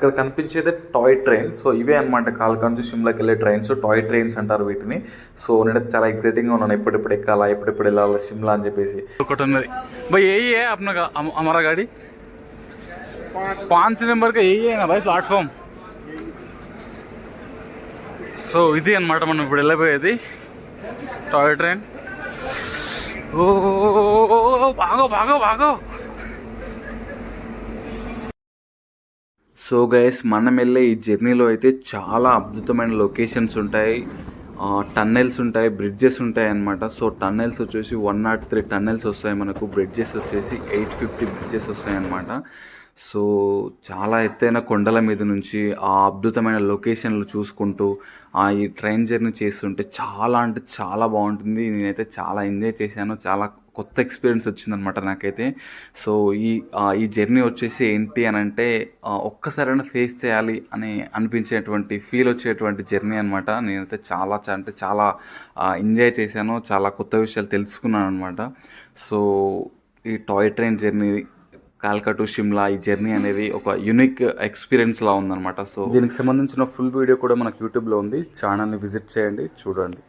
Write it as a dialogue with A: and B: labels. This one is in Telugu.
A: ఇక్కడ కనిపించేదే టాయ్ ట్రైన్. సో ఇవే అనమాట కాల్కా నుంచి షిమ్లాకి వెళ్ళే ట్రైన్స్, టాయ్ ట్రైన్స్ అంటారు వీటిని. సో నేనైతే చాలా ఎక్సైటింగ్గా ఉన్నాను, ఎప్పుడెప్పుడు ఎక్కాలా, ఎప్పుడెప్పుడు వెళ్ళాలా షిమ్లా అని చెప్పేసి. ఒకటి ఉన్నది భయ్, ఏ अपना हमारा गाड़ी 5 नंबर का यही है ना भाई प्लेटफॉर्म. సో ఇది అనమాట మనం ఇప్పుడు వెళ్ళిపోయేది టాయ్ ట్రైన్. ఓ బాగో బాగో బాగో. సో గైస్, మనం వెళ్ళే ఈ జర్నీలో అయితే చాలా అద్భుతమైన లొకేషన్స్ ఉంటాయి, టన్నెల్స్ ఉంటాయి, బ్రిడ్జెస్ ఉంటాయి అన్నమాట. సో టన్నెల్స్ వచ్చేసి 103 టన్నెల్స్ వస్తాయి మనకు, బ్రిడ్జెస్ వచ్చేసి 850 బ్రిడ్జెస్ వస్తాయి అన్నమాట. సో చాలా ఎత్తైన కొండల మీద నుంచి ఆ అద్భుతమైన లొకేషన్లు చూసుకుంటూ ఈ ట్రైన్ జర్నీ చేస్తుంటే చాలా అంటే చాలా బాగుంటుంది. నేనైతే చాలా ఎంజాయ్ చేశాను, చాలా కొత్త ఎక్స్పీరియన్స్ వచ్చిందనమాట నాకైతే. సో ఈ జర్నీ వచ్చేసి ఏంటి అని అంటే ఒక్కసారైనా ఫేస్ చేయాలి అని అనిపించేటువంటి ఫీల్ వచ్చేటువంటి జర్నీ అనమాట. నేనైతే చాలా అంటే చాలా ఎంజాయ్ చేశాను, చాలా కొత్త విషయాలు తెలుసుకున్నాను అనమాట. సో ఈ టాయ్ ట్రైన్ జర్నీ కాల్కా టు షిమ్లా, ఈ జర్నీ అనేది ఒక యూనిక్ ఎక్స్పీరియన్స్ లా ఉందన్నమాట. సో దీనికి సంబంధించిన ఫుల్ వీడియో కూడా మనకు యూట్యూబ్లో ఉంది, ఛానల్ని విజిట్ చేయండి, చూడండి.